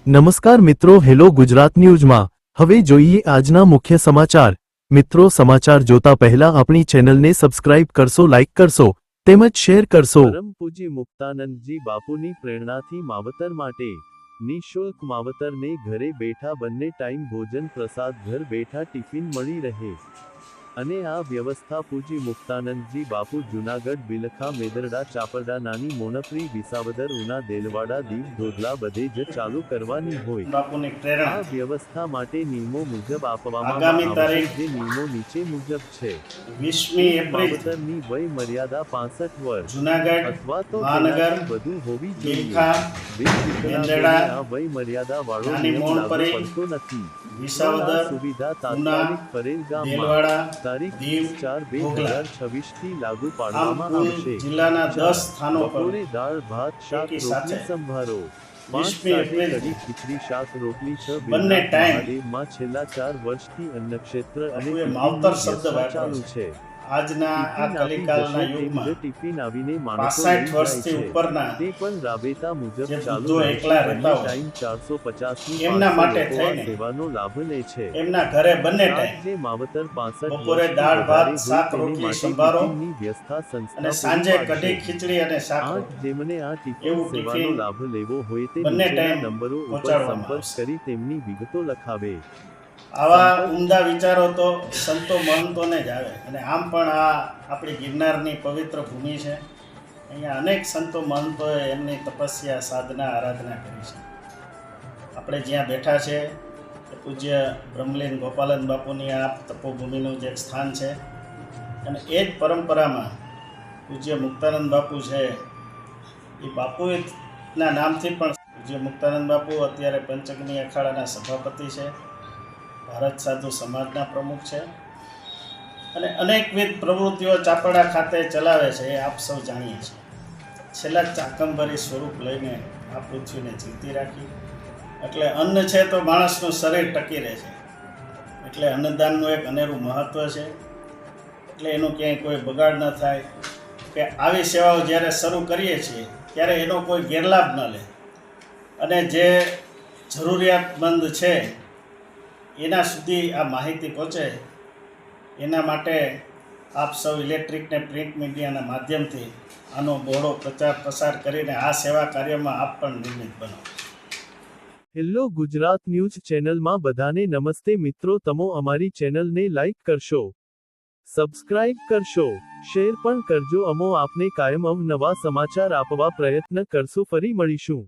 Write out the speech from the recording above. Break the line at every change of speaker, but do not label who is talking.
નમસ્કાર મિત્રો, હેલો ગુજરાત ન્યૂઝમાં હવે જોઈએ આજના મુખ્ય સમાચાર। મિત્રો, સમાચાર જોતા પહેલા આપણી ચેનલને સબસ્ક્રાઇબ કરશો, લાઇક કરશો તેમજ શેર કરશો। પરમ પૂજ્ય મુક્તાનંદજી બાપુની પ્રેરણાથી માવતર માટે નિઃશુલ્ક માવતરને ઘરે બેઠા બંને ટાઈમ ભોજન પ્રસાદ ઘર બેઠા ટિફિન મળી રહે અને આ વ્યવસ્થા પૂજ્ય મુક્તાનંદજી બાપુ જૂનાગઢ, બિલખા, મેદરડા, ચાપરડા, નાની મોનપરી, વિસાવદર, ઉના, દેલવાડા, દીવ, ધોધલા બધે જ ચાલુ કરવાની હોય।
બાપુની પ્રેરણા
આ વ્યવસ્થા માટે નિયમો મુજબ આપવામાં
આગામી
આવશે,
તારીખ
જે નિયમો નીચે મુજબ છે।
20મી એપ્રિલ
માવતરની વય મર્યાદા 65 વર્ષ
જૂનાગઢ
અથવા તો
મહાનગર
તેનાથી વધુ હોવી જોઈએ।
બિલખા
બિનવિકલાંગોને આ વય મર્યાદા વાળો
નાની
નિયમ લાગુ
મોનપરી,
પડતો નથી।
વિસાવદર,
આ સુવિધા તાત્કાલિક ફરેલ ગામમાં
દેલવાડા,
તારીખ
દીવ,
4/2026 થી લાગુ
આમ
પાડવામાં
કુલ
આવશે।
જિલ્લાના 10 સ્થાનો પર
બપોરે દાળ ભાત શાક
એકી
રોટલી
સાથે
સંભારો
20મી
સાથે
એપ્રિલ
કઢી ખીચડી શાક રોટલી 6
બંને ટાઈમ
મહાદેવમાં છેલ્લા 4 વર્ષથી અન્નક્ષેત્ર અને
બાપુએ
ટિફિનની
માવતર શબ્દ
વ્યવસ્થા
વાપર્યો
ચાલુ છે।
આજના આ
ટિફિન આપી
કલિકાલના
જશે તેમ
યુગમાં
જ ટિફિન આવીને માણસો
65
લઈ જાય
વર્ષથી
છે।
ઉપરના
તે પણ રાબેતા મુજબ
જે
ચાલુ
વૃદ્ધો
રહેશે।
એકલા
બંને
રહેતા હોય,
ટાઈમ 450 થી
એમના
500
માટે
લોકો આ
થઈને
સેવાનો લાભ લે છે।
એમના ઘરે બંને
સાત
ટાઈમ
જે માવતર 65
બપોરે
વર્ષથી
દાળ ભાત,
વધારે હોય
શાક
તેની
રોટલી
માટે
સંભારો
ટિફિનની વ્યવસ્થા સંસ્થા
અને
પૂરી
સાંજે
પાડશે।
કઢી ખીચડી અને શાક
8
રોટલી
જેમને આ ટિફિન
એવું
સેવાનો
ટિફિન
લાભ લેવો હોય તે
બંને
નીચેના
ટાઈમ
નંબરો ઉપર
પહોંચાડવામાં
સંપર્ક
આવશે।
કરી તેમની વિગતો લખાવે।
આવા ઉમદા વિચારો તો સંતો મહંતોને જ આવે અને આમ પણ આ આપણી ગિરનારની પવિત્ર ભૂમિ છે। અહીંયા અનેક સંતો મહંતોએ એમની તપસ્યા, સાધના, આરાધના કરી છે। આપણે જ્યાં બેઠા છે એ પૂજ્ય બ્રહ્મલીન ગોપાલન બાપુની આ તપોભૂમિનું જે એક સ્થાન છે અને એ જ પરંપરામાં પૂજ્ય મુક્તાનંદ બાપુ છે એ બાપુના નામથી પણ પૂજ્ય મુક્તાનંદ બાપુ અત્યારે પંચગની અખાડાના સભાપતિ છે, ભારત સાધુ સમાજના પ્રમુખ છે અને અનેકવિધ પ્રવૃત્તિઓ ચાપરડા ખાતે ચલાવે છે, એ આપ સૌ જાણીએ છીએ। છેલ્લા ચાકંબરી સ્વરૂપ લઈને આ પૃથ્વીને જીવતી રાખી। એટલે અન્ન છે તો માણસનું શરીર ટકી રહે છે, એટલે અન્નદાનનું એક અનેરું મહત્ત્વ છે। એટલે એનું ક્યાંય કોઈ બગાડ ન થાય કે આવી સેવાઓ જ્યારે શરૂ કરીએ છીએ ત્યારે એનો કોઈ ગેરલાભ ન લે અને જે જરૂરિયાતમંદ છે એના સુધી આ માહિતી પહોંચે, એના માટે આપ સૌ ઇલેક્ટ્રિક ને પ્રિન્ટ મીડિયાના માધ્યમથી આનો બહોળો પ્રચાર પ્રસાર કરીને આ સેવા કાર્યમાં આપ પણ નિર્મિત બનો।
હેલો ગુજરાત ન્યૂઝ ચેનલમાં બધાને નમસ્તે। મિત્રો, તમો અમારી ચેનલને લાઇક કરશો, સબસ્ક્રાઇબ કરશો, શેર પણ કરજો। અમો આપને કાયમ અવનવા સમાચાર આપવા પ્રયત્ન કરશું। ફરી મળીશું।